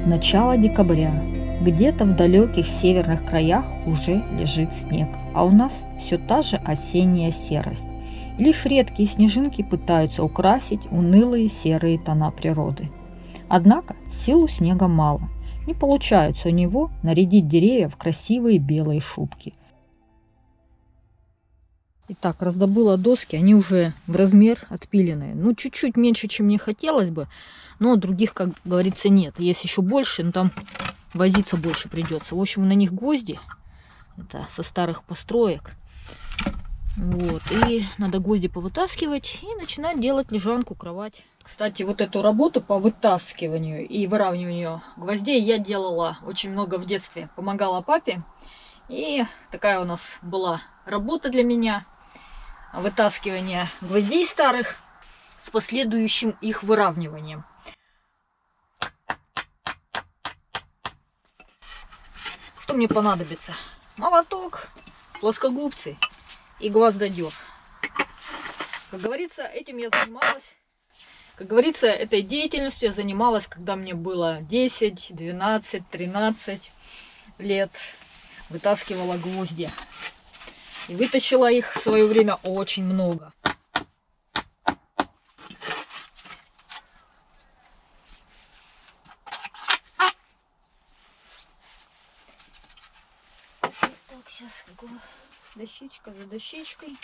Начало декабря. Где-то в далеких северных краях уже лежит снег, а у нас все та же осенняя серость. Лишь редкие снежинки пытаются украсить унылые серые тона природы. Однако сил у снега мало. Не получается у него нарядить деревья в красивые белые шубки. Итак, раздобыла доски, они уже в размер отпиленные. Ну, чуть-чуть меньше, чем мне хотелось бы, но других, как говорится, нет. Есть еще больше, но там возиться больше придется. В общем, на них гвозди, это со старых построек. Вот, и надо гвозди повытаскивать и начинать делать лежанку, кровать. Кстати, вот эту работу по вытаскиванию и выравниванию гвоздей я делала очень много в детстве. Помогала папе. И такая у нас была работа для меня. Вытаскивание гвоздей старых с последующим их выравниванием. Что мне понадобится? Молоток, плоскогубцы и гвоздодер. Как говорится, этим я занималась. Как говорится, этой деятельностью я занималась, когда мне было 10, 12, 13 лет. Вытаскивала гвозди. И вытащила их в свое время очень много. Так, сейчас дощечка за дощечкой.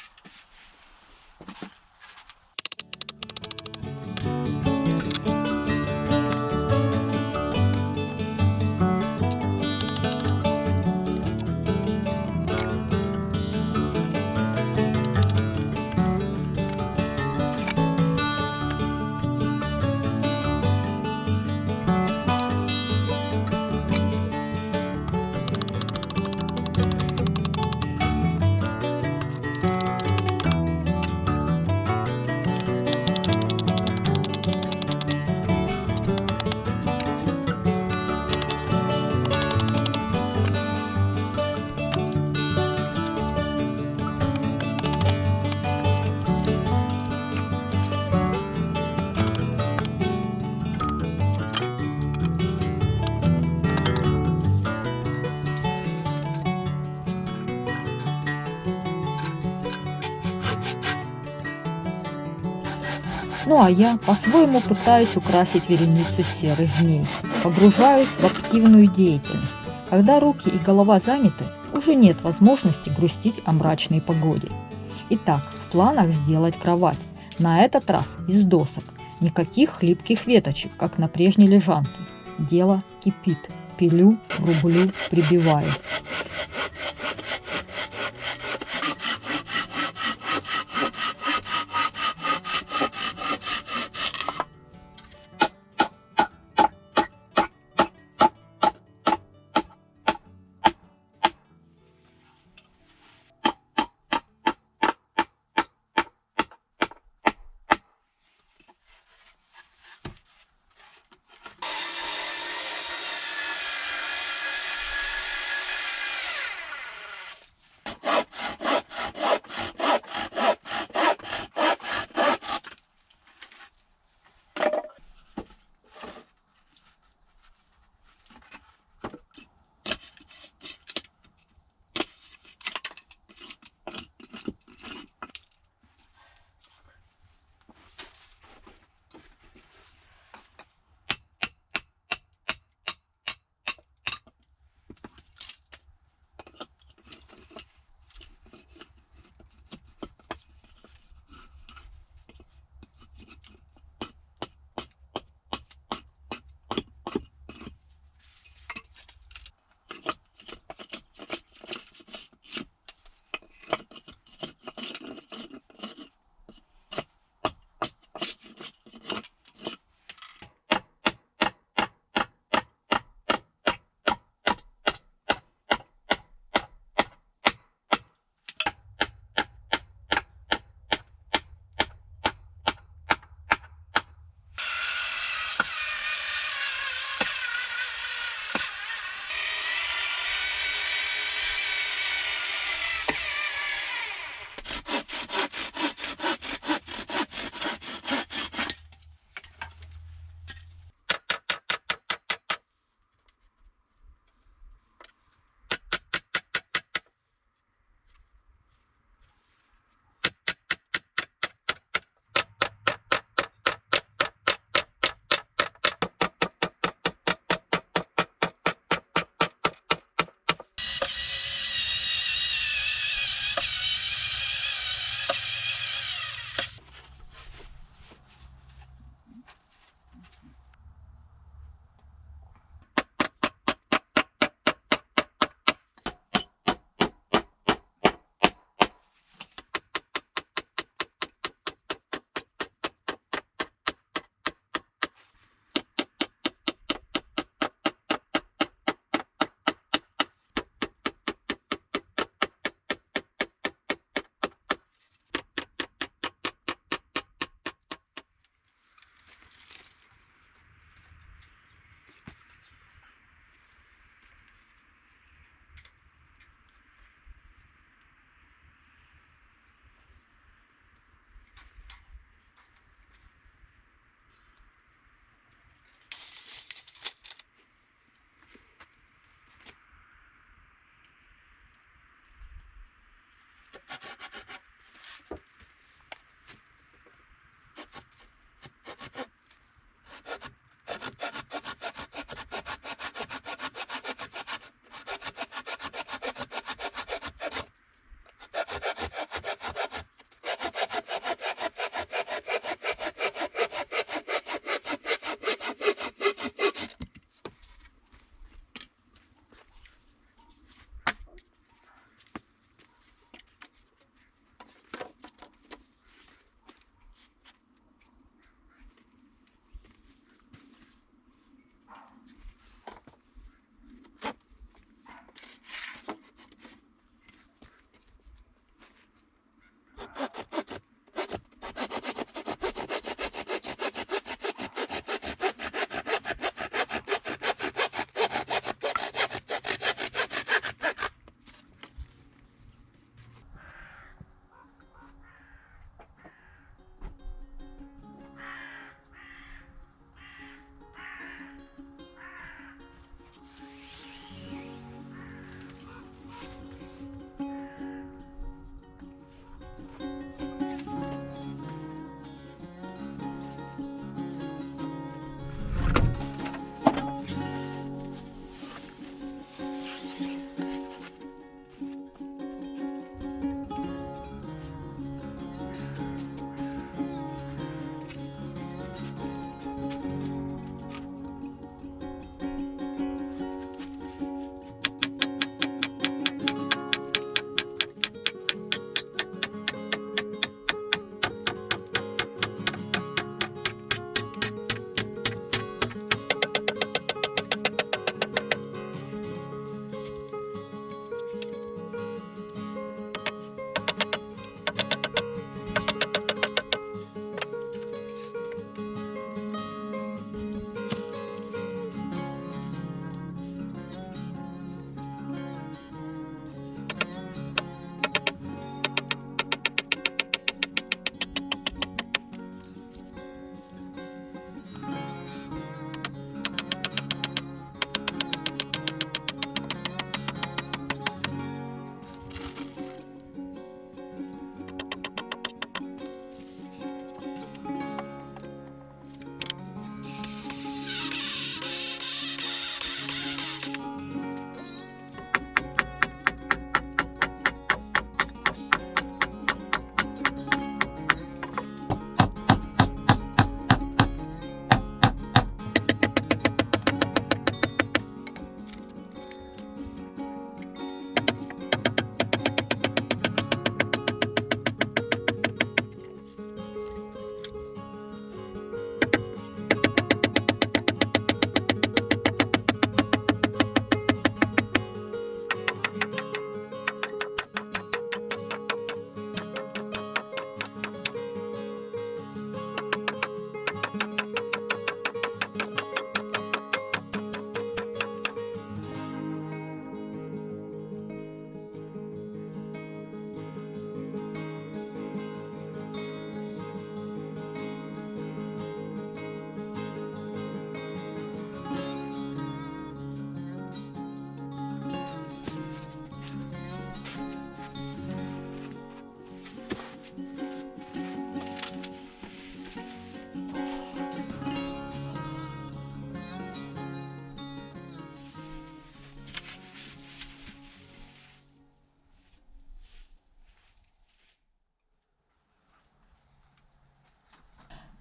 Ну а я по-своему пытаюсь украсить вереницу серых дней. Погружаюсь в активную деятельность. Когда руки и голова заняты, уже нет возможности грустить о мрачной погоде. Итак, в планах сделать кровать. На этот раз из досок. Никаких хлипких веточек, как на прежней лежанке. Дело кипит. Пилю, рублю, прибиваю.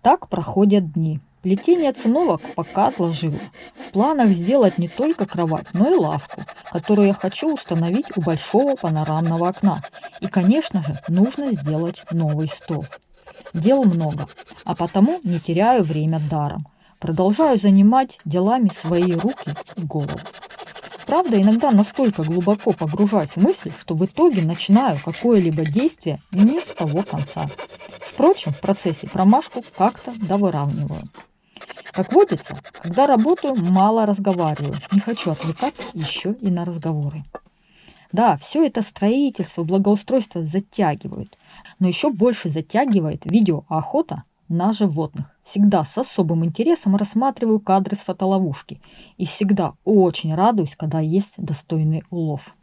Так проходят дни. Плетение циновок пока отложила. В планах сделать не только кровать, но и лавку, которую я хочу установить у большого панорамного окна. И, конечно же, нужно сделать новый стол. Дел много, а потому не теряю время даром. Продолжаю занимать делами свои руки и голову. Правда, иногда настолько глубоко погружаюсь в мысли, что в итоге начинаю какое-либо действие не с того конца. Впрочем, в процессе промашку как-то довыравниваю. Как водится, когда работаю, мало разговариваю. Не хочу отвлекаться еще и на разговоры. Да, все это строительство, благоустройство затягивает. Но еще больше затягивает видеоохота на животных. Всегда с особым интересом рассматриваю кадры с фотоловушки. И всегда очень радуюсь, когда есть достойный улов.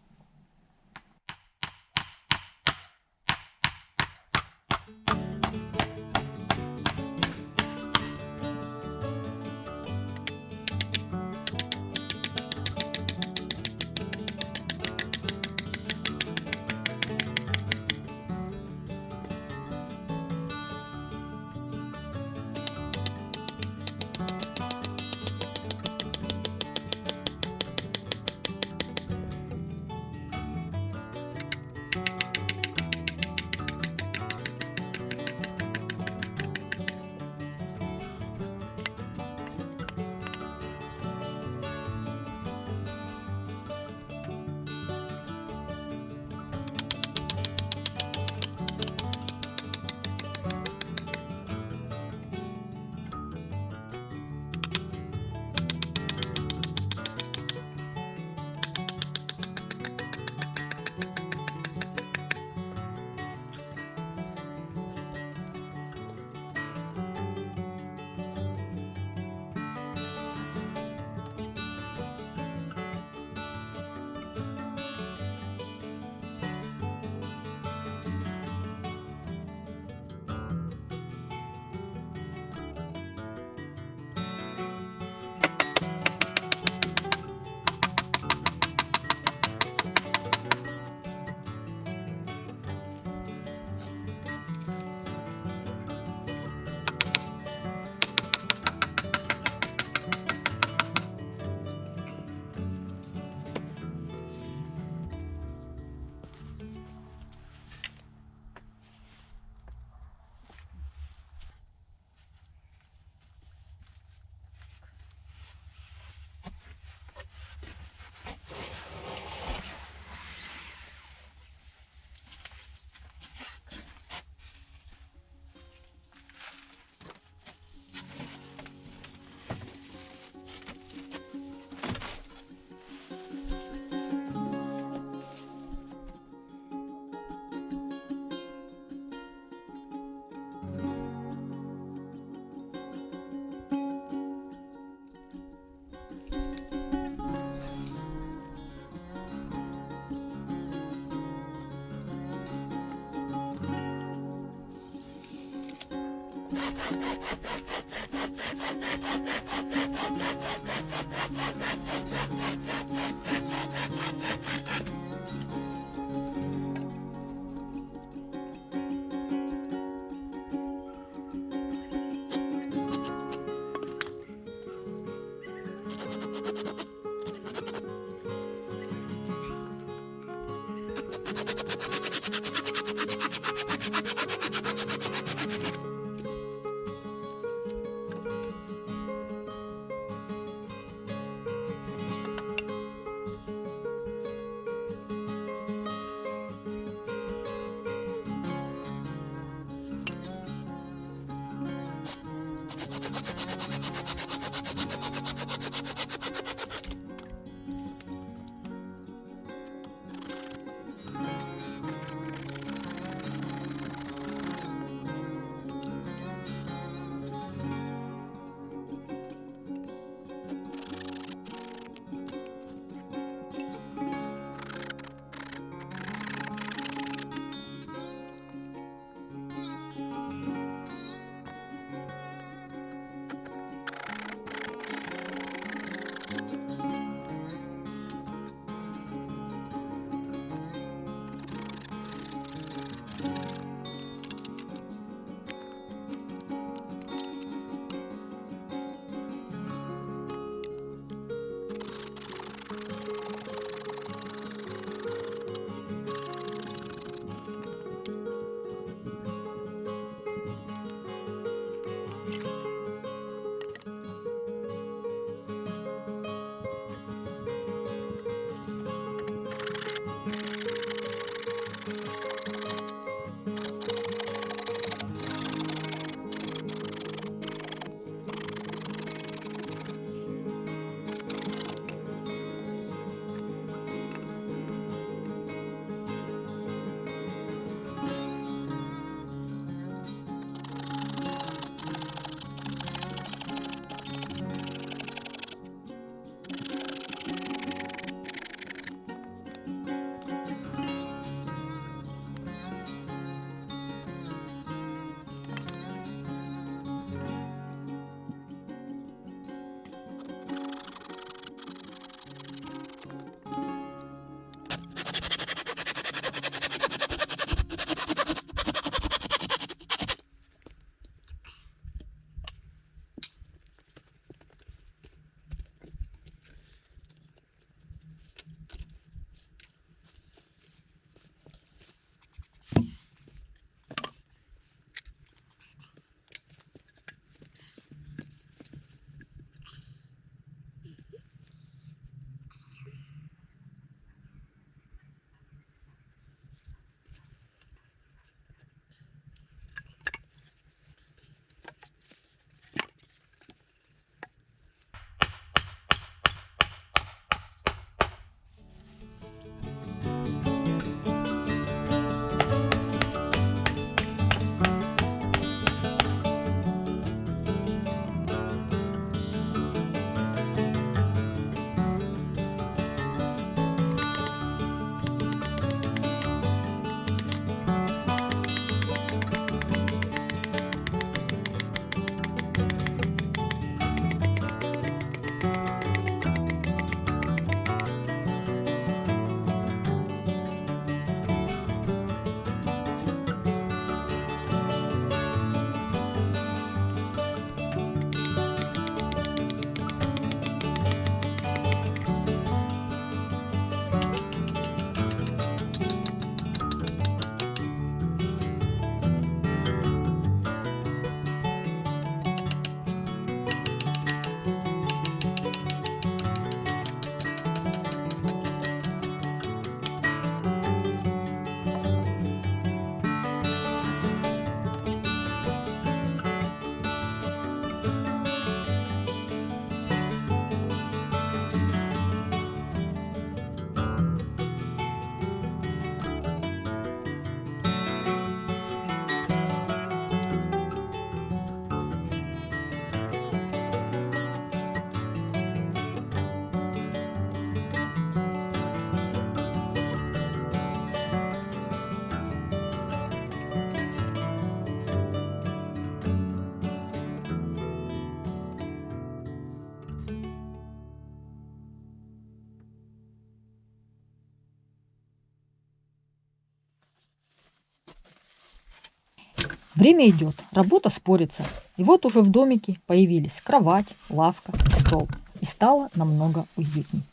Время идет, работа спорится. И вот уже в домике появились кровать, лавка и стол. И стало намного уютней.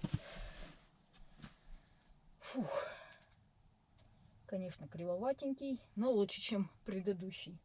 Фух. Конечно, кривоватенький, но лучше, чем предыдущий.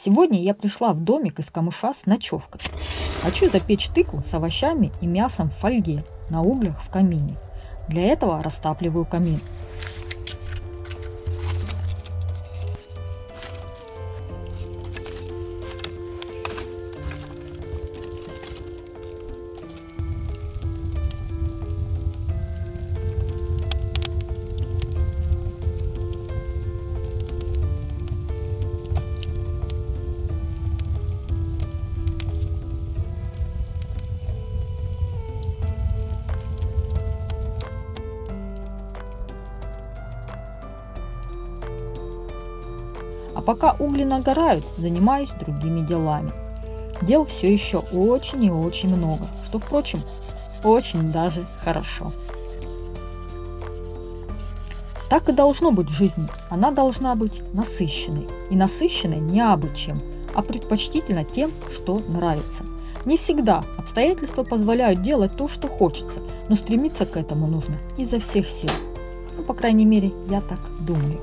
Сегодня я пришла в домик из камыша с ночевкой. Хочу запечь тыкву с овощами и мясом в фольге на углях в камине. Для этого растапливаю камин. А пока угли нагорают, занимаюсь другими делами. Дел все еще очень и очень много, что, впрочем, очень даже хорошо. Так и должно быть в жизни. Она должна быть насыщенной. И насыщенной не абы чем, а предпочтительно тем, что нравится. Не всегда обстоятельства позволяют делать то, что хочется, но стремиться к этому нужно изо всех сил. Ну, по крайней мере, я так думаю.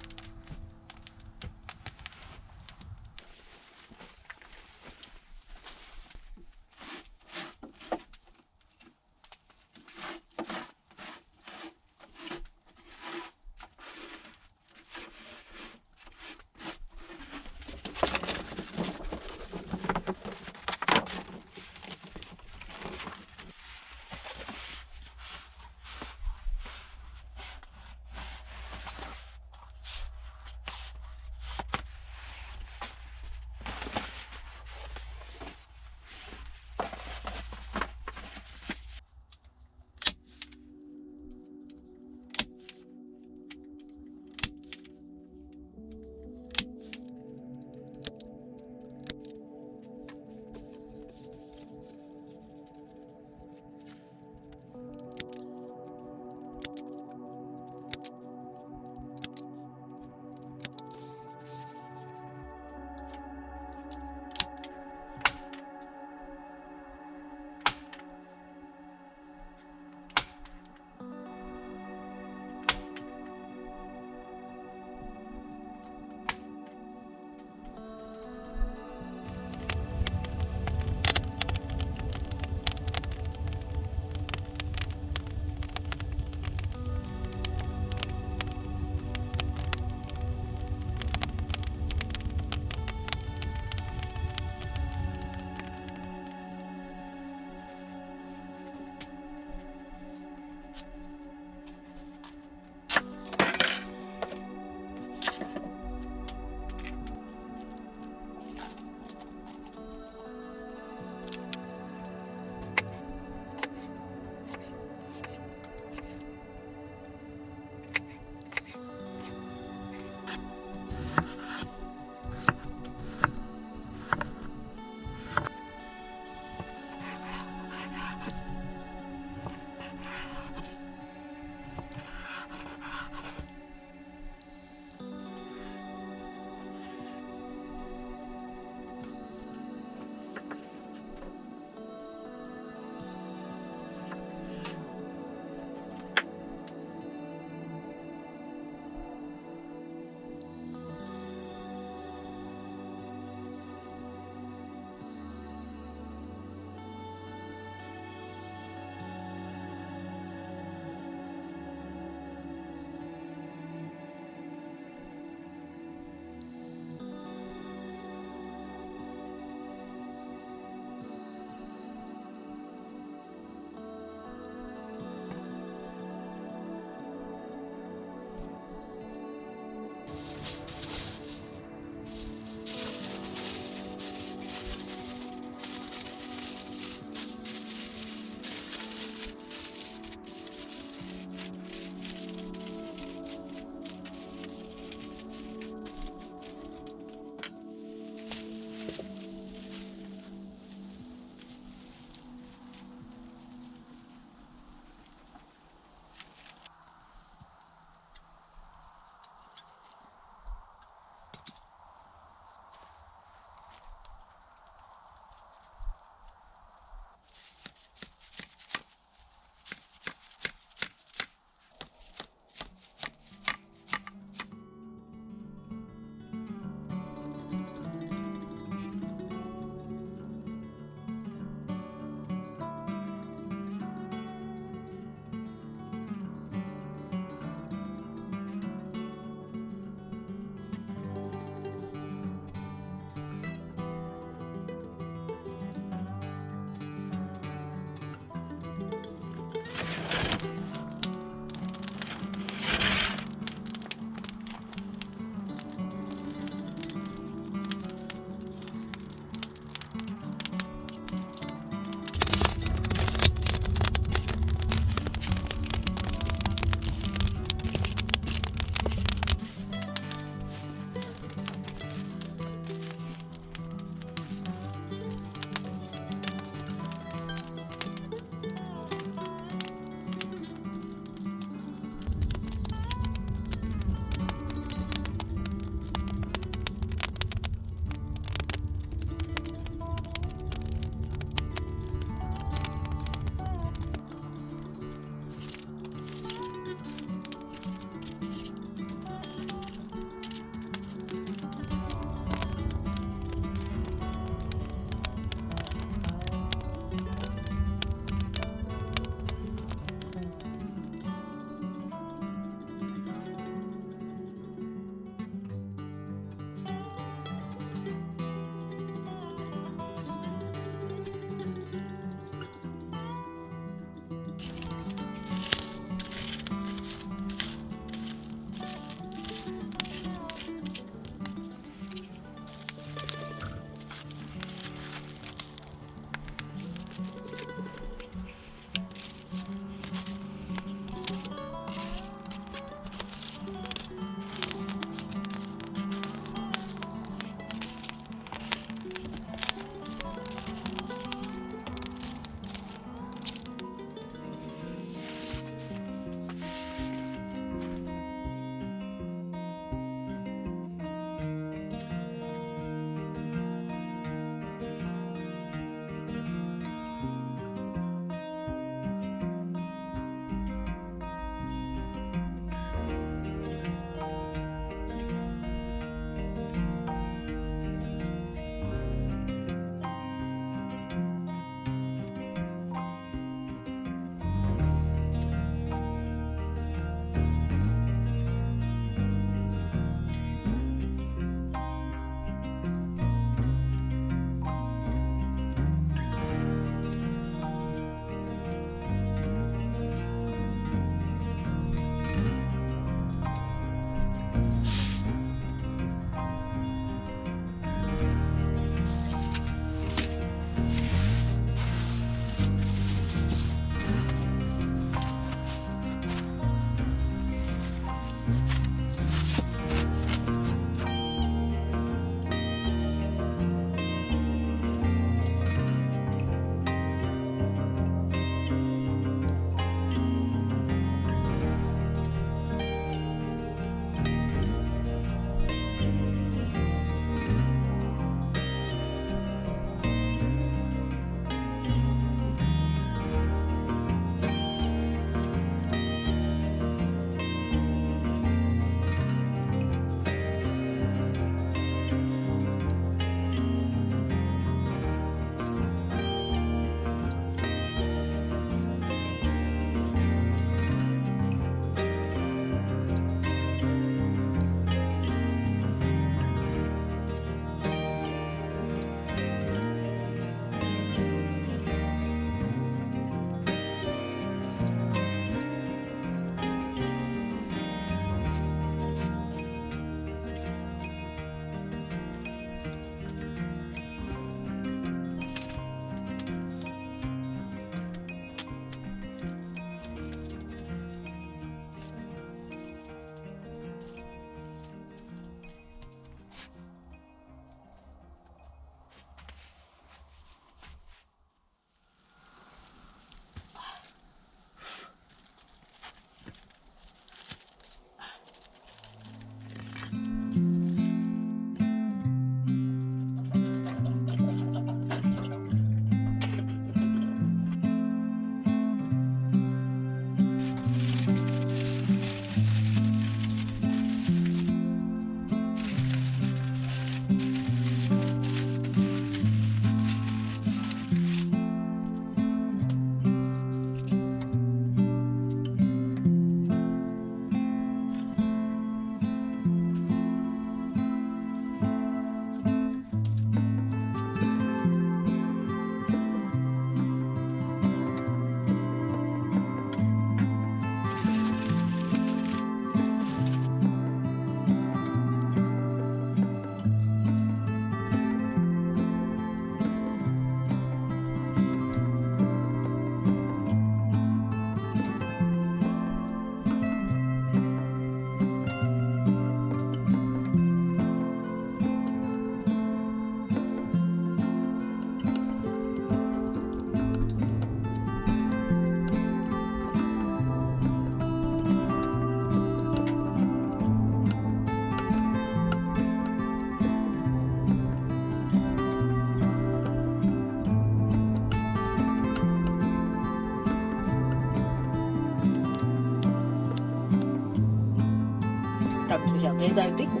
Так, друзья, доедаю тыкву.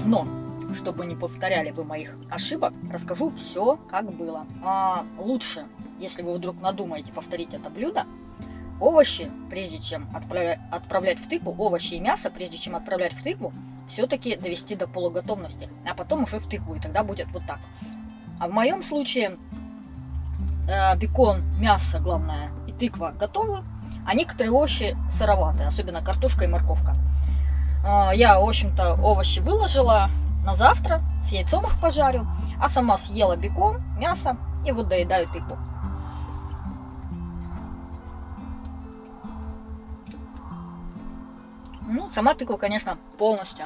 Но, чтобы не повторяли вы моих ошибок, расскажу все, как было. Лучше, если вы вдруг надумаете повторить это блюдо, овощи, прежде чем отправлять в тыкву, овощи и мясо, прежде чем отправлять в тыкву, все-таки довести до полуготовности, а потом уже в тыкву, и тогда будет вот так. А в моем случае бекон, мясо, главное, и тыква готовы, а некоторые овощи сыроватые, особенно картошка и морковка. Я, в общем-то, овощи выложила на завтра, с яйцом их пожарю, а сама съела бекон, мясо и вот доедаю тыкву. Ну, сама тыква, конечно, полностью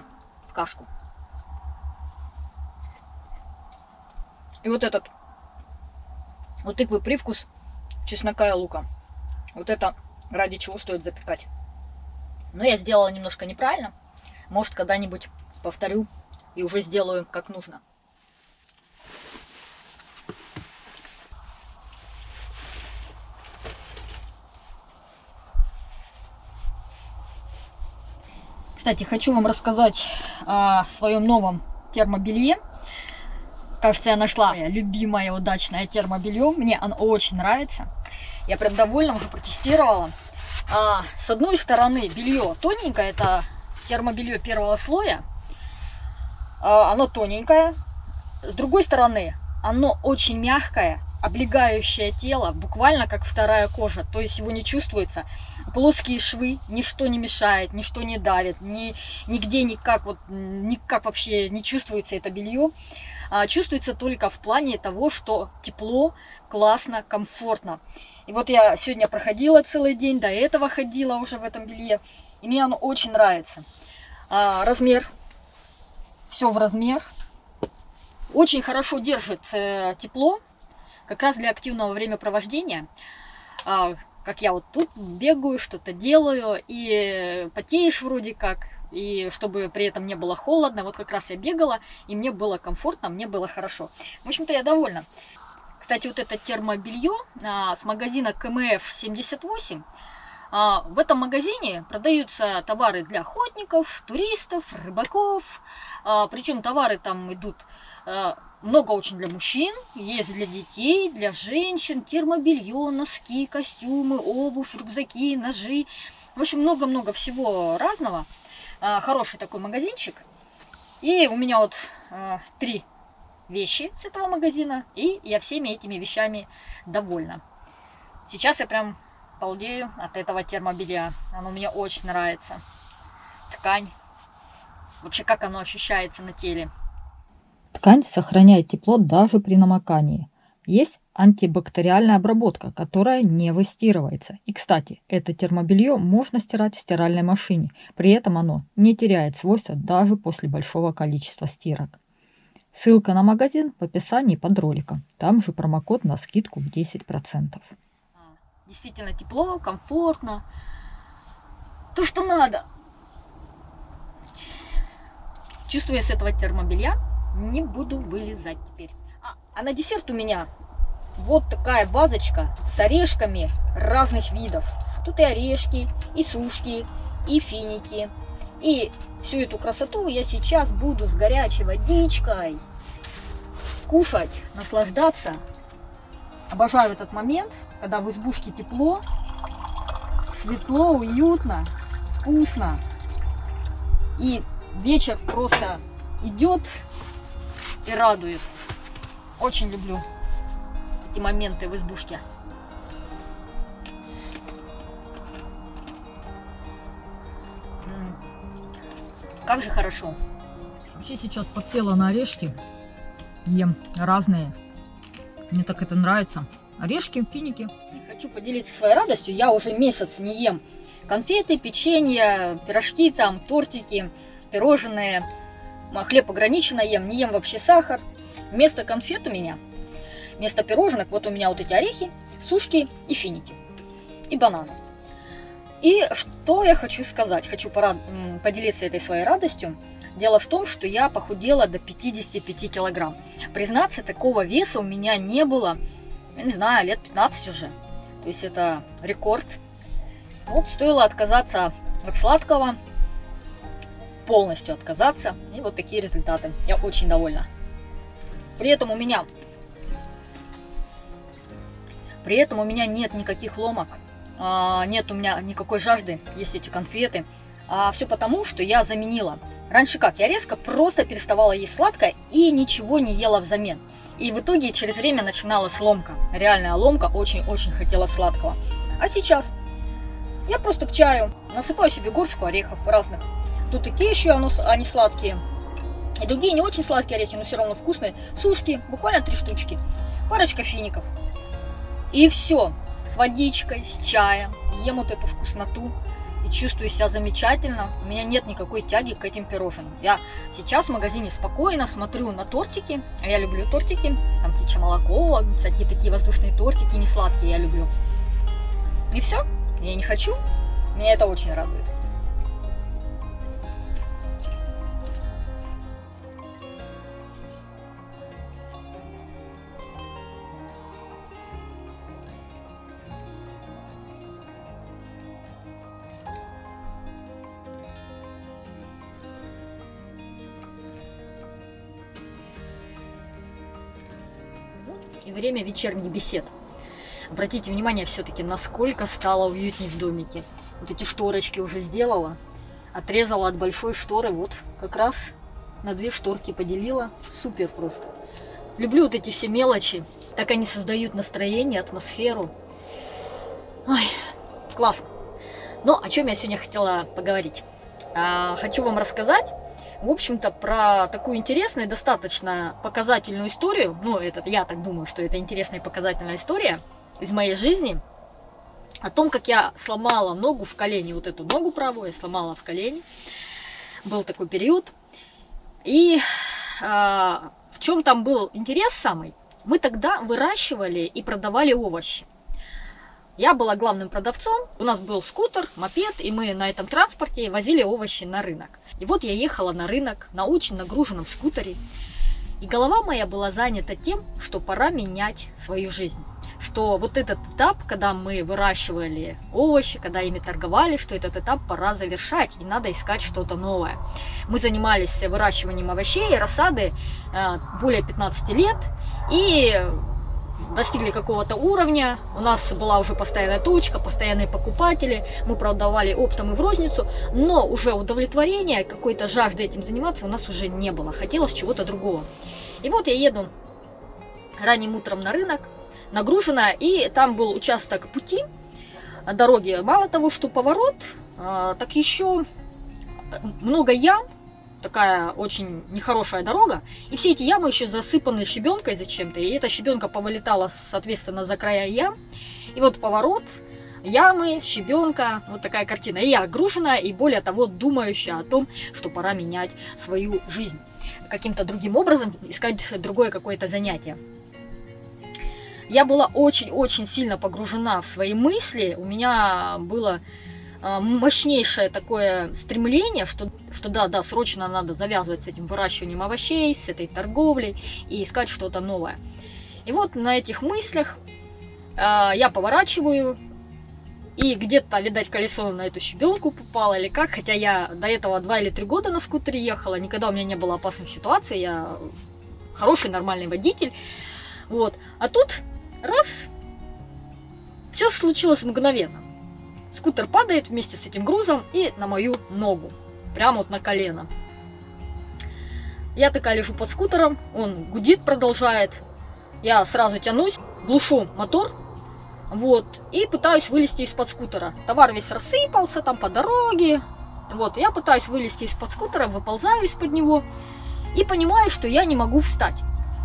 в кашку. И вот этот у тыквы привкус чеснока и лука. Вот это ради чего стоит запекать. Но я сделала немножко неправильно. Может, когда-нибудь повторю и уже сделаю как нужно. Кстати, хочу вам рассказать о своем новом термобелье. Кажется, я нашла мое любимое удачное термобелье. Мне оно очень нравится. Я прям довольна, уже протестировала. С одной стороны белье тоненькое, это термобелье первого слоя. Оно тоненькое. С другой стороны, оно очень мягкое, облегающее тело, буквально как вторая кожа. То есть его не чувствуется. Плоские швы, ничто не мешает, ничто не давит, нигде никак вообще не чувствуется это белье. Чувствуется только в плане того, что тепло, классно, комфортно. И вот я сегодня проходила целый день, до этого ходила уже в этом белье, и мне оно очень нравится. Размер, все в размер. Очень хорошо держит тепло, как раз для активного времяпровождения. Как я вот тут бегаю, что-то делаю, и потеешь вроде как, и чтобы при этом не было холодно. Вот как раз я бегала, и мне было комфортно, мне было хорошо. В общем-то, я довольна. Кстати, вот это термобелье с магазина КМФ-78. В этом магазине продаются товары для охотников, туристов, рыбаков. Причем товары там идут много очень для мужчин, есть для детей, для женщин, термобелье, носки, костюмы, обувь, рюкзаки, ножи. В общем, много-много всего разного. Хороший такой магазинчик. И у меня вот 3 вещи с этого магазина, и я всеми этими вещами довольна. Сейчас я прям балдею от этого термобелья. Оно мне очень нравится. Ткань. Вообще, как оно ощущается на теле. Ткань сохраняет тепло даже при намокании. Есть антибактериальная обработка, которая не выстирывается. И, кстати, это термобелье можно стирать в стиральной машине. При этом оно не теряет свойства даже после большого количества стирок. Ссылка на магазин в описании под роликом. Там же промокод на скидку в 10%. Действительно тепло, комфортно. То, что надо. Чувствуя с этого термобелья, не буду вылезать теперь. А на десерт у меня вот такая вазочка с орешками разных видов. Тут и орешки, и сушки, и финики. И всю эту красоту я сейчас буду с горячей водичкой кушать, наслаждаться. Обожаю этот момент, когда в избушке тепло, светло, уютно, вкусно. И вечер просто идет и радует. Очень люблю эти моменты в избушке. Как же хорошо. Вообще сейчас подсела на орешки. Ем разные. Мне так это нравится. Орешки, финики. Хочу поделиться своей радостью. Я уже месяц не ем конфеты, печенье, пирожки, там, тортики, пирожные. Хлеб ограниченно ем. Не ем вообще сахар. Вместо конфет у меня, вместо пирожных, вот у меня вот эти орехи, сушки и финики. И бананы. И что я хочу сказать, хочу поделиться этой своей радостью. Дело в том, что я похудела до 55 килограмм. Признаться, такого веса у меня не было, я не знаю, лет 15 уже. То есть это рекорд. Вот стоило отказаться от сладкого, полностью отказаться. И вот такие результаты. Я очень довольна. При этом у меня нет никаких ломок, нет у меня никакой жажды есть эти конфеты. А все потому, что я заменила. Раньше как? Я резко просто переставала есть сладкое и ничего не ела взамен. И в итоге через время начиналась ломка. Реальная ломка, очень-очень хотела сладкого. А сейчас я просто к чаю насыпаю себе горстку орехов разных. Тут и кешью, они сладкие. И другие не очень сладкие орехи, но все равно вкусные. Сушки, буквально 3 штучки. Парочка фиников. И все. С водичкой, с чаем. Ем вот эту вкусноту. И чувствую себя замечательно. У меня нет никакой тяги к этим пирожным. Я сейчас в магазине спокойно смотрю на тортики. А я люблю тортики. Там птичье молоко, всякие такие воздушные тортики, не сладкие я люблю. И все. Я не хочу. Меня это очень радует. И время вечерних бесед. Обратите внимание все-таки, насколько стало уютнее в домике. Вот эти шторочки уже сделала. Отрезала от большой шторы. Вот как раз на 2 шторки поделила. Супер просто. Люблю вот эти все мелочи. Так они создают настроение, атмосферу. Ой, классно. Но о чем я сегодня хотела поговорить? Хочу вам рассказать, в общем-то, про такую интересную, достаточно показательную историю. Ну, я так думаю, что это интересная и показательная история из моей жизни. О том, как я сломала ногу в колене. Вот эту ногу правую я сломала в колене. Был такой период. И в чем там был интерес самый? Мы тогда выращивали и продавали овощи. Я была главным продавцом, у нас был скутер, мопед, и мы на этом транспорте возили овощи на рынок. И вот я ехала на рынок на очень нагруженном скутере, и голова моя была занята тем, что пора менять свою жизнь. Что вот этот этап, когда мы выращивали овощи, когда ими торговали, что этот этап пора завершать, и надо искать что-то новое. Мы занимались выращиванием овощей, рассады более 15 лет, и достигли какого-то уровня, у нас была уже постоянная точка, постоянные покупатели, мы продавали оптом и в розницу, но уже удовлетворения, какой-то жажды этим заниматься у нас уже не было, хотелось чего-то другого. И вот я еду ранним утром на рынок, нагруженная, и там был участок пути, дороги, мало того, что поворот, так еще много ям, такая очень нехорошая дорога, и все эти ямы еще засыпаны щебенкой зачем-то, и эта щебенка повылетала, соответственно, за края ям, и вот поворот, ямы, щебенка, вот такая картина. И я огруженная, и более того, думающая о том, что пора менять свою жизнь, каким-то другим образом искать другое какое-то занятие. Я была очень-очень сильно погружена в свои мысли, у меня было мощнейшее такое стремление, что да, срочно надо завязывать с этим выращиванием овощей, с этой торговлей и искать что-то новое. И вот на этих мыслях я поворачиваю, и где-то, видать, колесо на эту щебенку попало или как, хотя я до этого 2 или 3 года на скутере ехала, никогда у меня не было опасных ситуаций, я хороший, нормальный водитель. Вот. А тут раз, все случилось мгновенно. Скутер падает вместе с этим грузом и на мою ногу, прямо вот на колено. Я такая лежу под скутером, он гудит, продолжает. Я сразу тянусь, глушу мотор, вот, и пытаюсь вылезти из-под скутера. Товар весь рассыпался там по дороге. Вот, я пытаюсь вылезти из-под скутера, выползаю из-под него и понимаю, что я не могу встать.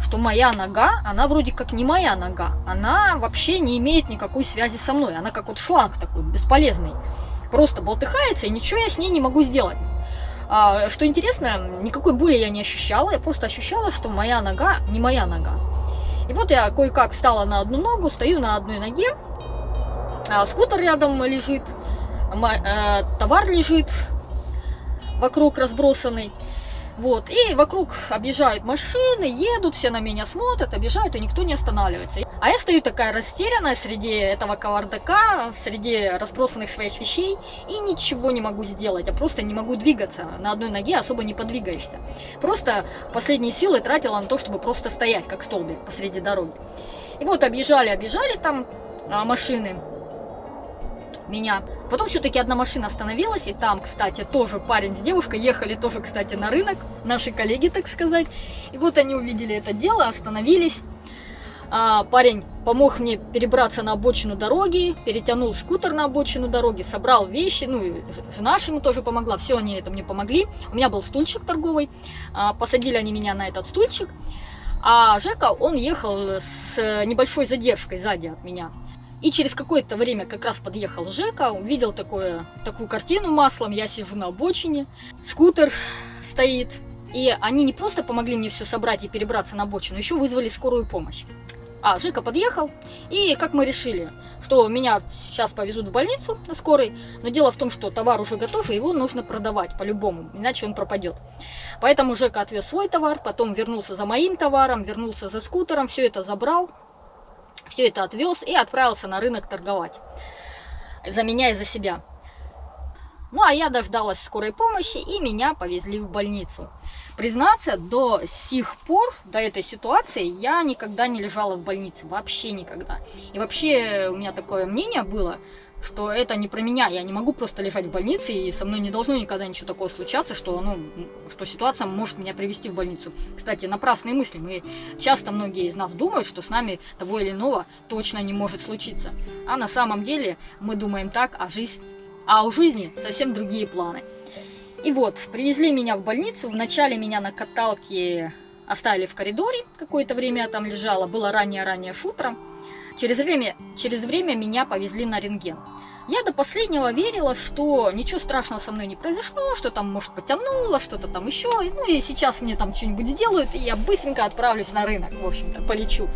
Что моя нога, она вроде как не моя нога, она вообще не имеет никакой связи со мной, она как вот шланг такой бесполезный, просто болтыхается, и ничего я с ней не могу сделать. Что интересно, никакой боли я не ощущала, я просто ощущала, что моя нога не моя нога. И вот я кое-как встала на одну ногу, стою на одной ноге, скутер рядом лежит, товар лежит вокруг разбросанный. Вот, и вокруг объезжают машины, едут, все на меня смотрят, объезжают, и никто не останавливается. А я стою такая растерянная среди этого кавардака, среди разбросанных своих вещей, и ничего не могу сделать, а просто не могу двигаться. На одной ноге особо не подвигаешься. Просто последние силы тратила на то, чтобы просто стоять, как столбик посреди дороги. И вот объезжали там машины меня. Потом все-таки одна машина остановилась, и там, кстати, тоже парень с девушкой ехали тоже, кстати, на рынок, наши коллеги, так сказать. И вот они увидели это дело, остановились. Парень помог мне перебраться на обочину дороги, перетянул скутер на обочину дороги, собрал вещи, ну и жена ему тоже помогла, все они это мне помогли. У меня был стульчик торговый, посадили они меня на этот стульчик, а Жека, он ехал с небольшой задержкой сзади от меня. И через какое-то время как раз подъехал Жека, увидел такую картину маслом, я сижу на обочине, скутер стоит. И они не просто помогли мне все собрать и перебраться на обочину, еще вызвали скорую помощь. А Жека подъехал, и как мы решили, что меня сейчас повезут в больницу на скорой, но дело в том, что товар уже готов, и его нужно продавать по-любому, иначе он пропадет. Поэтому Жека отвез свой товар, потом вернулся за моим товаром, вернулся за скутером, все это забрал. Все это отвез и отправился на рынок торговать. За меня и за себя. Ну, а я дождалась скорой помощи, и меня повезли в больницу. Признаться, до сих пор, до этой ситуации, я никогда не лежала в больнице. Вообще никогда. И вообще у меня такое мнение было, что это не про меня. Я не могу просто лежать в больнице, и со мной не должно никогда ничего такого случаться, что ситуация может меня привести в больницу. Кстати, напрасные мысли. Мы часто, многие из нас думают, что с нами того или иного точно не может случиться. А на самом деле мы думаем так, а у жизни совсем другие планы. И вот, привезли меня в больницу. Вначале меня на каталке оставили в коридоре. Какое-то время я там лежала. Было раннее утром. Через время меня повезли на рентген. Я до последнего верила, что ничего страшного со мной не произошло, что там, может, потянуло, что-то там еще. Ну и сейчас мне там что-нибудь сделают, и я быстренько отправлюсь на рынок, в общем-то, полечу.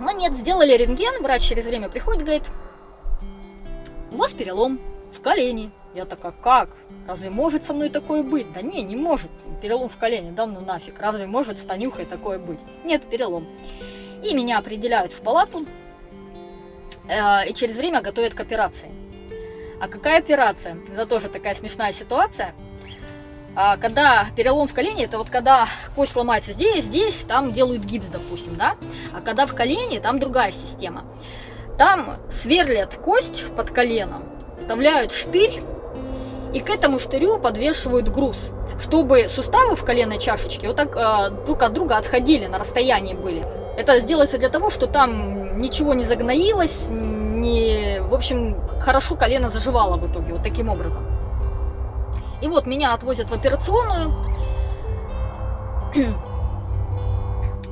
Но нет, сделали рентген, врач через время приходит, говорит: у вас перелом в колене. Я такая: как? Разве может со мной такое быть? Да не может. Перелом в колене, да ну нафиг. Разве может с Танюхой такое быть? Нет, перелом. И меня определяют в палату, и через время готовят к операции. А какая операция? Это тоже такая смешная ситуация. Когда перелом в колене, это вот когда кость ломается здесь, там делают гипс, допустим, да? А когда в колене, там другая система. Там сверлят кость под коленом, вставляют штырь, и к этому штырю подвешивают груз, чтобы суставы в коленной чашечке вот так друг от друга отходили, на расстоянии были. Это делается для того, что там ничего не загноилось, в общем, хорошо колено заживало в итоге, вот таким образом. И вот меня отвозят в операционную,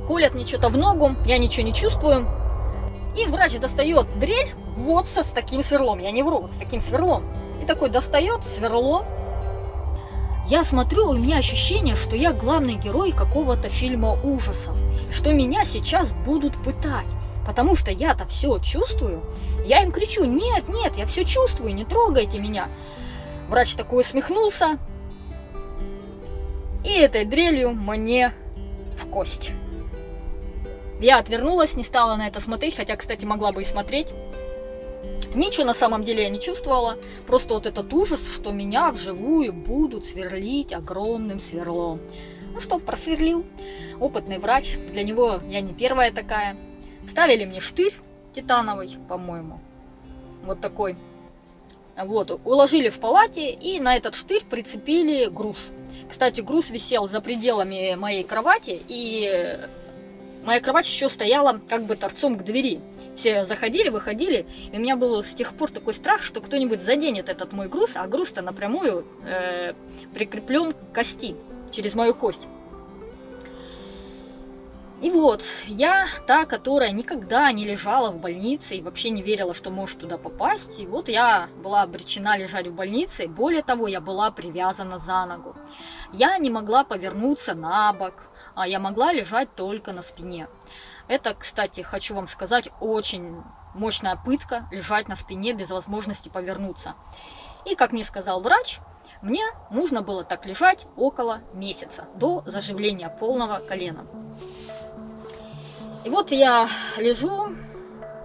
колят мне что-то в ногу, я ничего не чувствую. И врач достает дрель вот с таким сверлом, я не вру, вот с таким сверлом. И такой достает сверло. Я смотрю, у меня ощущение, что я главный герой какого-то фильма ужасов, что меня сейчас будут пытать, потому что я-то все чувствую. Я им кричу: нет, я все чувствую, не трогайте меня. Врач такой усмехнулся и этой дрелью мне в кость. Я отвернулась, не стала на это смотреть, хотя, кстати, могла бы и смотреть. Ничего на самом деле я не чувствовала, просто вот этот ужас, что меня вживую будут сверлить огромным сверлом. Ну что, просверлил. Опытный врач, для него я не первая такая. Ставили мне штырь титановый, по-моему, вот такой. Вот, уложили в палате, и на этот штырь прицепили груз. Кстати, груз висел за пределами моей кровати, и моя кровать еще стояла как бы торцом к двери. Все заходили, выходили, и у меня был с тех пор такой страх, что кто-нибудь заденет этот мой груз, а груз-то напрямую прикреплен к кости, через мою кость. И вот, я та, которая никогда не лежала в больнице и вообще не верила, что может туда попасть. И вот я была обречена лежать в больнице, более того, я была привязана за ногу. Я не могла повернуться на бок, а я могла лежать только на спине. Это, кстати, хочу вам сказать, очень мощная пытка, лежать на спине без возможности повернуться. И, как мне сказал врач, Мне нужно было так лежать около месяца до заживления полного колена. И вот я лежу,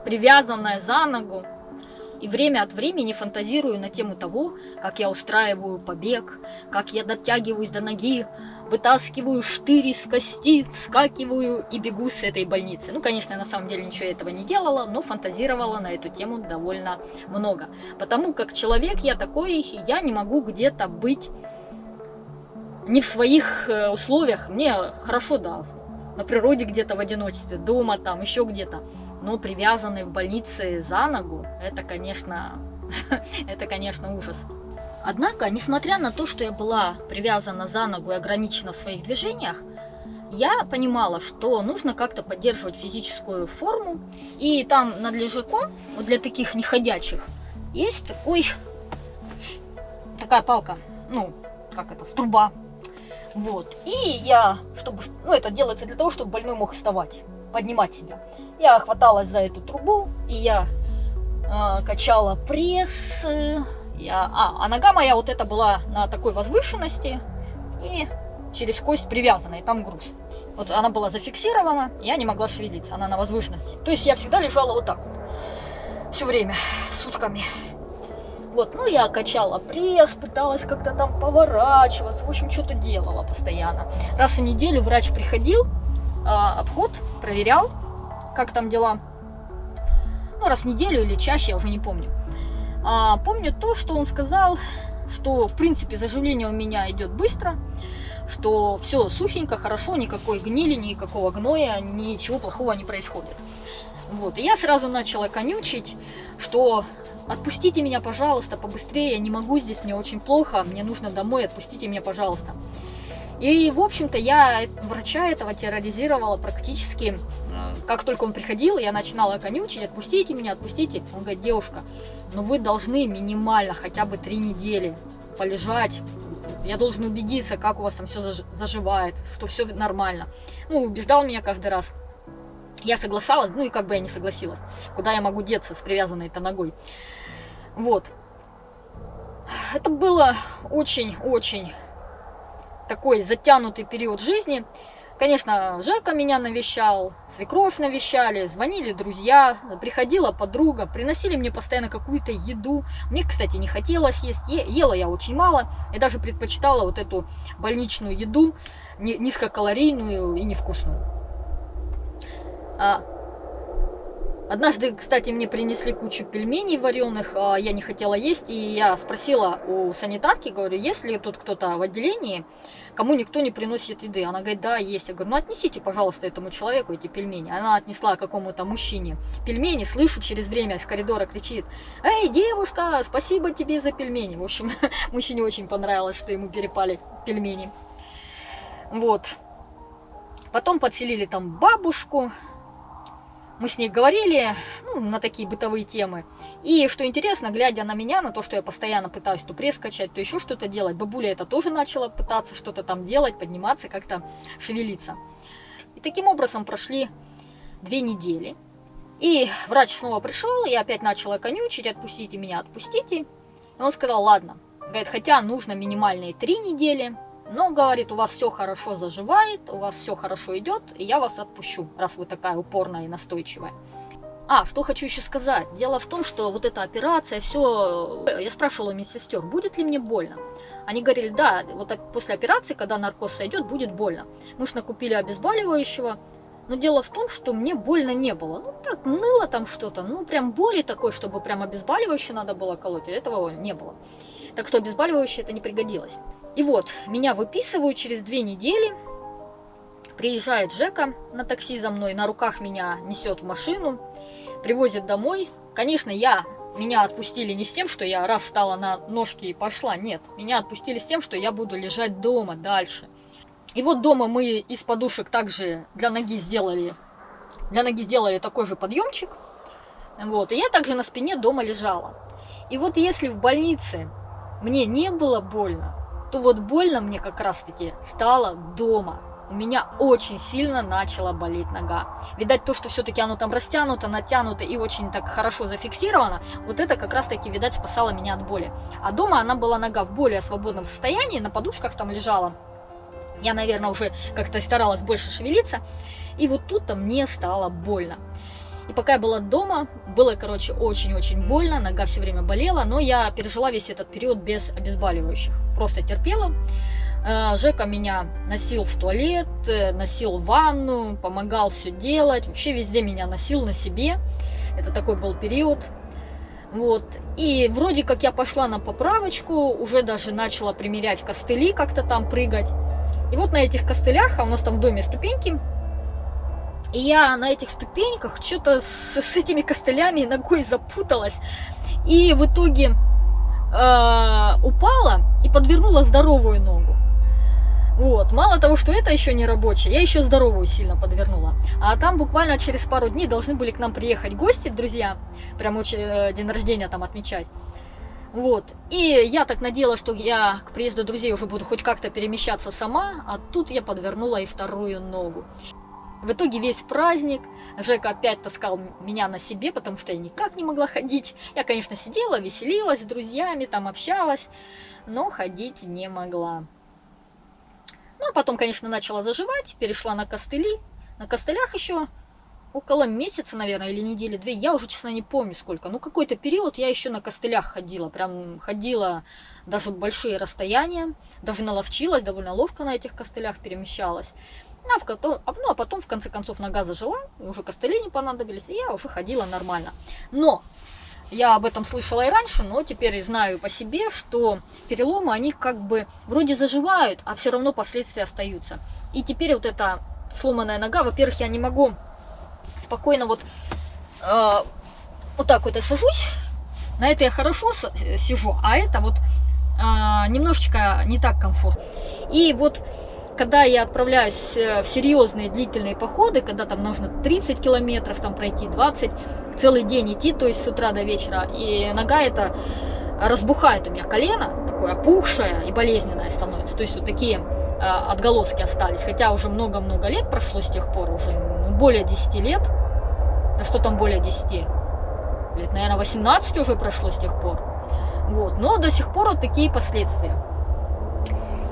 привязанная за ногу, и время от времени фантазирую на тему того, как я устраиваю побег, как я дотягиваюсь до ноги, вытаскиваю штырь из кости, вскакиваю и бегу с этой больницы. Ну, конечно, я на самом деле ничего этого не делала, но фантазировала на эту тему довольно много. Потому как человек я такой, я не могу где-то быть не в своих условиях. Мне хорошо, да, на природе где-то в одиночестве, дома там, еще где-то. Но привязанный в больнице за ногу, это, конечно, ужас. Однако, несмотря на то, что я была привязана за ногу и ограничена в своих движениях, я понимала, что нужно как-то поддерживать физическую форму. И там над лежаком, вот для таких неходячих, есть такая палка, ну, как это, струба. Вот. И я, это делается для того, чтобы больной мог вставать, поднимать себя. Я хваталась за эту трубу, и я качала пресс. А нога моя вот эта была на такой возвышенности и через кость привязана, и там груз. Вот она была зафиксирована, я не могла шевелиться, она на возвышенности. То есть я всегда лежала вот так вот, все время, сутками. Вот, ну я качала пресс, пыталась как-то там поворачиваться, в общем, что-то делала постоянно. Раз в неделю врач приходил, обход, проверял, как там дела. Ну, раз в неделю или чаще, я уже не помню. Помню то, что он сказал, что, в принципе, заживление у меня идет быстро, что все сухенько, хорошо, никакой гнили, никакого гноя, ничего плохого не происходит. Вот, и я сразу начала конючить, что отпустите меня, пожалуйста, побыстрее, я не могу здесь, мне очень плохо, мне нужно домой, отпустите меня, пожалуйста. И, в общем-то, я врача этого терроризировала практически. Как только он приходил, я начинала конючить: отпустите меня, отпустите. Он говорит: девушка, но вы должны минимально хотя бы 3 недели полежать. Я должен убедиться, как у вас там все заживает, что все нормально. Ну, убеждал меня каждый раз. Я соглашалась, ну и как бы я не согласилась. Куда я могу деться с привязанной-то ногой? Вот. Это было очень-очень такой затянутый период жизни. Конечно, Жека меня навещал, свекровь навещали, звонили друзья, приходила подруга, приносили мне постоянно какую-то еду. Мне, кстати, не хотелось есть, ела я очень мало и даже предпочитала вот эту больничную еду, низкокалорийную и невкусную. Однажды, кстати, мне принесли кучу пельменей вареных, я не хотела есть, и я спросила у санитарки, говорю: есть ли тут кто-то в отделении, кому никто не приносит еды? Она говорит: да, есть. Я говорю: ну отнесите, пожалуйста, этому человеку эти пельмени. Она отнесла какому-то мужчине пельмени, слышу, через время из коридора кричит: эй, девушка, спасибо тебе за пельмени. В общем, мужчине очень понравилось, что ему перепали пельмени. Вот. Потом подселили там бабушку. Мы с ней говорили, ну, на такие бытовые темы. И, что интересно, глядя на меня, на то, что я постоянно пытаюсь то пресс качать, то еще что-то делать, бабуля это тоже начала пытаться что-то там делать, подниматься, как-то шевелиться. И таким образом прошли 2 недели. И врач снова пришел, и опять начала конючить: отпустите меня, отпустите. И он сказал: ладно. Говорит, хотя нужно минимальные 3 недели. Но, говорит, у вас все хорошо заживает, у вас все хорошо идет, и я вас отпущу, раз вы такая упорная и настойчивая. Что хочу еще сказать. Дело в том, что вот эта операция, все, я спрашивала у медсестер, будет ли мне больно. Они говорили: да, вот после операции, когда наркоз сойдет, будет больно. Мы ж накупили обезболивающего, но дело в том, что мне больно не было. Ну, так, ныло там что-то, ну, прям боли такой, чтобы прям обезболивающее надо было колоть, этого не было. Так что обезболивающее это не пригодилось. И вот, меня выписывают через 2 недели, приезжает Жека на такси за мной, на руках меня несет в машину, привозит домой. Конечно, меня отпустили не с тем, что я раз встала на ножки и пошла, нет. Меня отпустили с тем, что я буду лежать дома дальше. И вот дома мы из подушек также для ноги сделали такой же подъемчик. Вот, и я также на спине дома лежала. И вот если в больнице мне не было больно, то вот больно мне как раз-таки стало дома. у меня очень сильно начала болеть нога. Видать, то, что все-таки оно там растянуто, натянуто и очень так хорошо зафиксировано, вот это как раз-таки, видать, спасало меня от боли. А дома она была нога в более свободном состоянии, на подушках там лежала. Я, наверное, уже как-то старалась больше шевелиться. И вот тут-то мне стало больно. И пока я была дома, было, короче, очень-очень больно, нога все время болела, но я пережила весь этот период без обезболивающих. Просто терпела. Жека меня носил в туалет, носил в ванну, помогал все делать. Вообще везде меня носил на себе. Это такой был период. Вот. И вроде как я пошла на поправочку, уже даже начала примерять костыли, как-то там прыгать. И вот на этих костылях, а у нас там в доме ступеньки, и я на этих ступеньках что-то с этими костылями ногой запуталась. И в итоге упала и подвернула здоровую ногу. Вот. Мало того, что это еще не рабочая, я еще здоровую сильно подвернула. А там буквально через пару дней должны были к нам приехать гости, друзья. Прям день рождения там отмечать. Вот. И я так надеялась, что я к приезду друзей уже буду хоть как-то перемещаться сама. А тут я подвернула и вторую ногу. В итоге весь праздник Жека опять таскал меня на себе, потому что я никак не могла ходить. Я, конечно, сидела, веселилась с друзьями, там общалась, но ходить не могла. Ну, а потом, конечно, начала заживать, перешла на костыли. На костылях еще около месяца, наверное, или недели две. Я уже, честно, не помню сколько. Ну, какой-то период я еще на костылях ходила. Прям ходила даже большие расстояния. Даже наловчилась, довольно ловко на этих костылях перемещалась. А потом, в конце концов, нога зажила, и уже костыли не понадобились, и я уже ходила нормально. Но я об этом слышала и раньше, но теперь знаю по себе, что переломы, они как бы вроде заживают, а все равно последствия остаются. И теперь вот эта сломанная нога, во-первых, я не могу спокойно вот так вот я сажусь, на это я хорошо сижу, а это вот немножечко не так комфортно. И вот когда я отправляюсь в серьезные длительные походы, когда там нужно 30 километров там пройти, 20, целый день идти, то есть с утра до вечера, и нога эта разбухает у меня, колено такое опухшее и болезненное становится, то есть вот такие отголоски остались, хотя уже много-много лет прошло с тех пор, уже более 10 лет, да что там более 10 лет, наверное, 18 уже прошло с тех пор, вот, но до сих пор вот такие последствия.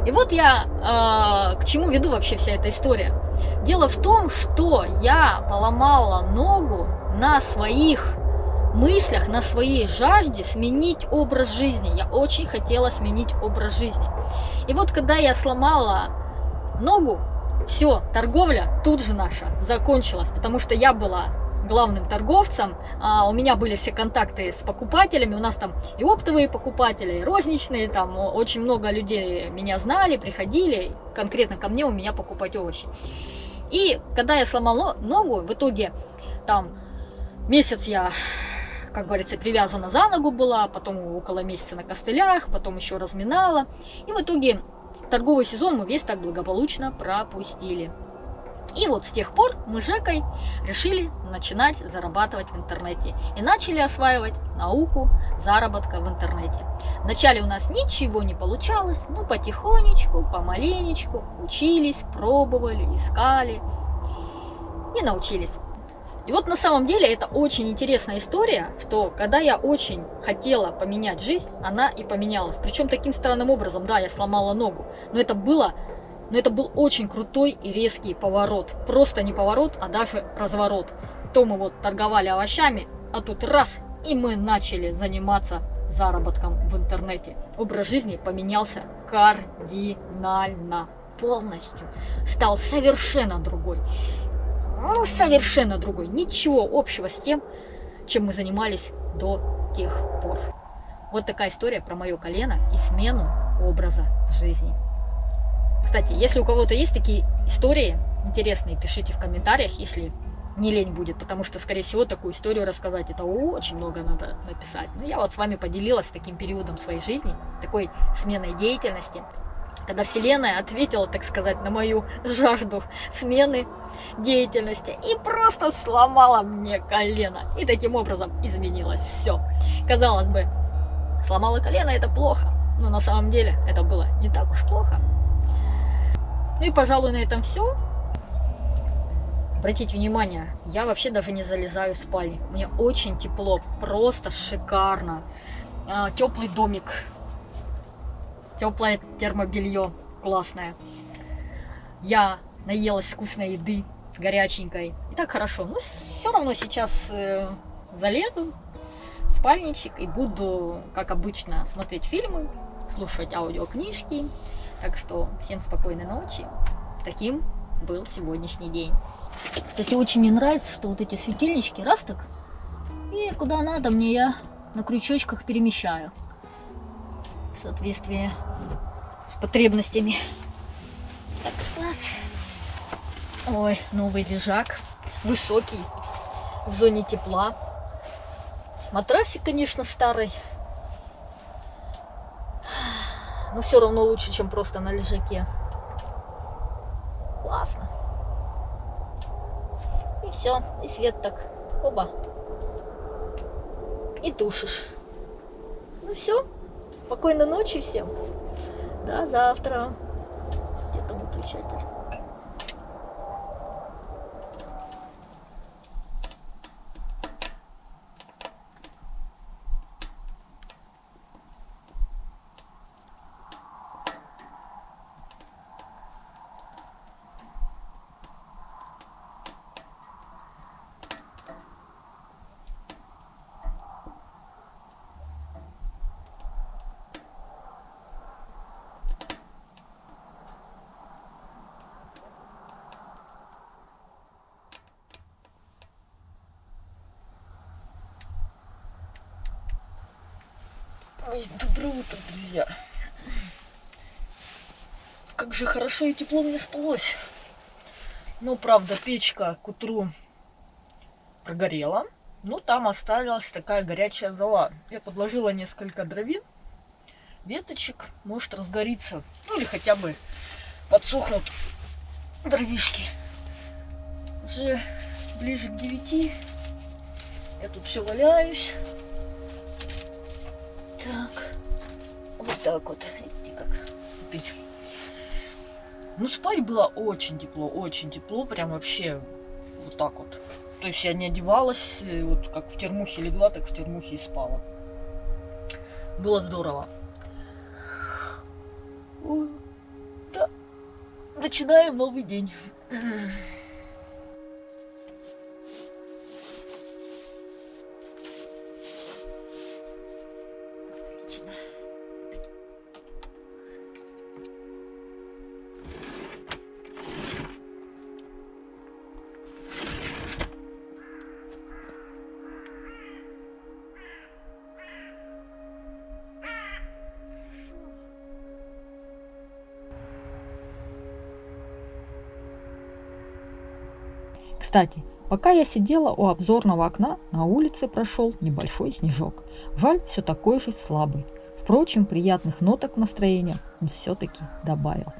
И вот я к чему веду вообще вся эта история. Дело в том, что я поломала ногу на своих мыслях, на своей жажде сменить образ жизни. Я очень хотела сменить образ жизни. И вот когда я сломала ногу, все, торговля тут же наша закончилась, потому что я была главным торговцем, у меня были все контакты с покупателями, у нас там и оптовые покупатели, и розничные, там очень много людей меня знали, приходили конкретно ко мне у меня покупать овощи. И когда я сломала ногу, в итоге там месяц я, как говорится, привязана за ногу была, потом около месяца на костылях, потом еще разминала, и в итоге торговый сезон мы весь так благополучно пропустили. И вот с тех пор мы с Жекой решили начинать зарабатывать в интернете. И начали осваивать науку заработка в интернете. Вначале у нас ничего не получалось, но потихонечку, помаленечку учились, пробовали, искали и научились. И вот на самом деле это очень интересная история, что когда я очень хотела поменять жизнь, она и поменялась. Причем таким странным образом, да, я сломала ногу, но это был очень крутой и резкий поворот. Просто не поворот, а даже разворот. То мы вот торговали овощами, а тут раз, и мы начали заниматься заработком в интернете. Образ жизни поменялся кардинально, полностью. Стал совершенно другой. Ну, совершенно другой. Ничего общего с тем, чем мы занимались до тех пор. Вот такая история про мое колено и смену образа жизни. Кстати, если у кого-то есть такие истории интересные, пишите в комментариях, если не лень будет, потому что, скорее всего, такую историю рассказать, это очень много надо написать. Но я вот с вами поделилась таким периодом своей жизни, такой сменой деятельности, когда Вселенная ответила, так сказать, на мою жажду смены деятельности и просто сломала мне колено. И таким образом изменилось все. Казалось бы, сломала колено — это плохо, но на самом деле это было не так уж плохо. Ну и, пожалуй, на этом все. Обратите внимание, я вообще даже не залезаю в спальню. Мне очень тепло, просто шикарно. Теплый домик, теплое термобелье, классное. Я наелась вкусной еды, горяченькой. И так хорошо. Но все равно сейчас залезу в спальничек и буду, как обычно, смотреть фильмы, слушать аудиокнижки. Так что всем спокойной ночи. Таким был сегодняшний день. Кстати, очень мне нравится, что вот эти светильнички, раз так, и куда надо мне я на крючочках перемещаю. В соответствии с потребностями. Так, класс. Ой, новый лежак. Высокий, в зоне тепла. Матрасик, конечно, старый. Но все равно лучше, чем просто на лежаке. Классно. И все, и свет так, оба, и тушишь. Ну все, спокойной ночи всем. До завтра. Где там выключатель? Ой, доброе утро, друзья. Как же хорошо и тепло мне спалось. Но, правда, печка к утру прогорела. Но там осталась такая горячая зола. Я подложила несколько дровин, веточек. Может разгорится. Ну или хотя бы подсохнут дровишки. Уже ближе к 9. Я тут все валяюсь. Так. Вот так вот. Видите, как пить. Ну, спать было очень тепло, прям вообще вот так вот. То есть я не одевалась, вот как в термухе легла, так в термухе и спала. Было здорово. Ой, да. Начинаем новый день. Кстати, пока я сидела у обзорного окна, на улице прошел небольшой снежок. Жаль, все такой же слабый. Впрочем, приятных ноток в настроение он все-таки добавил.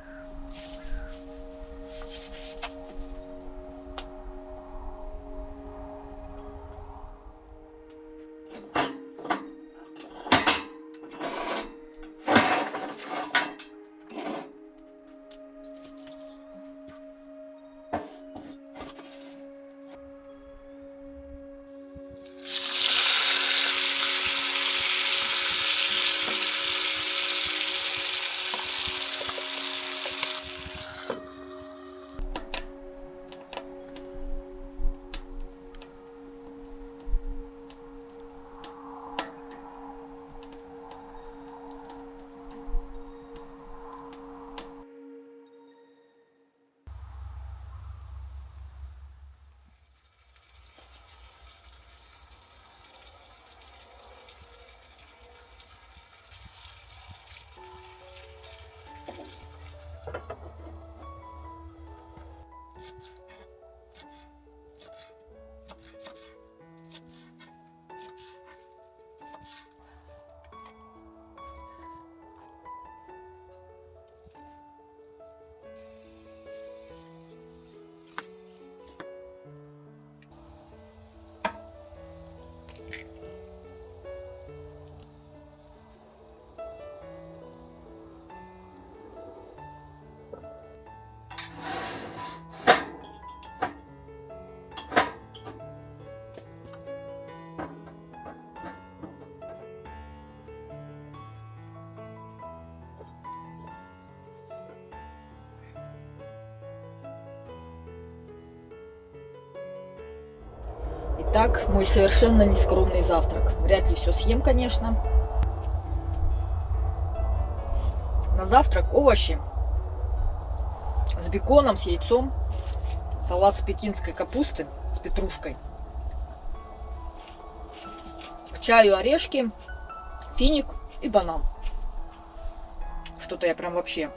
Итак, мой совершенно нескромный завтрак. Вряд ли все съем, конечно. На завтрак овощи с беконом, с яйцом, салат с пекинской капусты с петрушкой. К чаю орешки, финик и банан. Что-то я прям вообще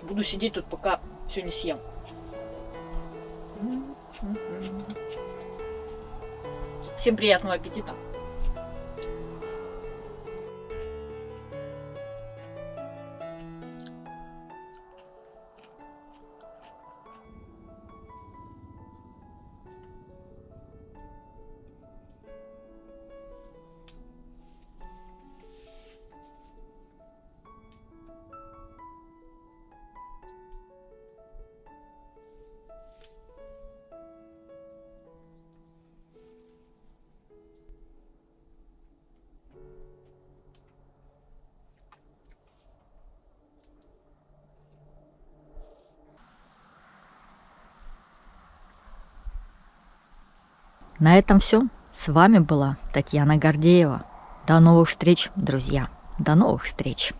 буду сидеть тут, пока все не съем. Всем приятного аппетита! На этом все. С вами была Татьяна Гордеева. До новых встреч, друзья. До новых встреч.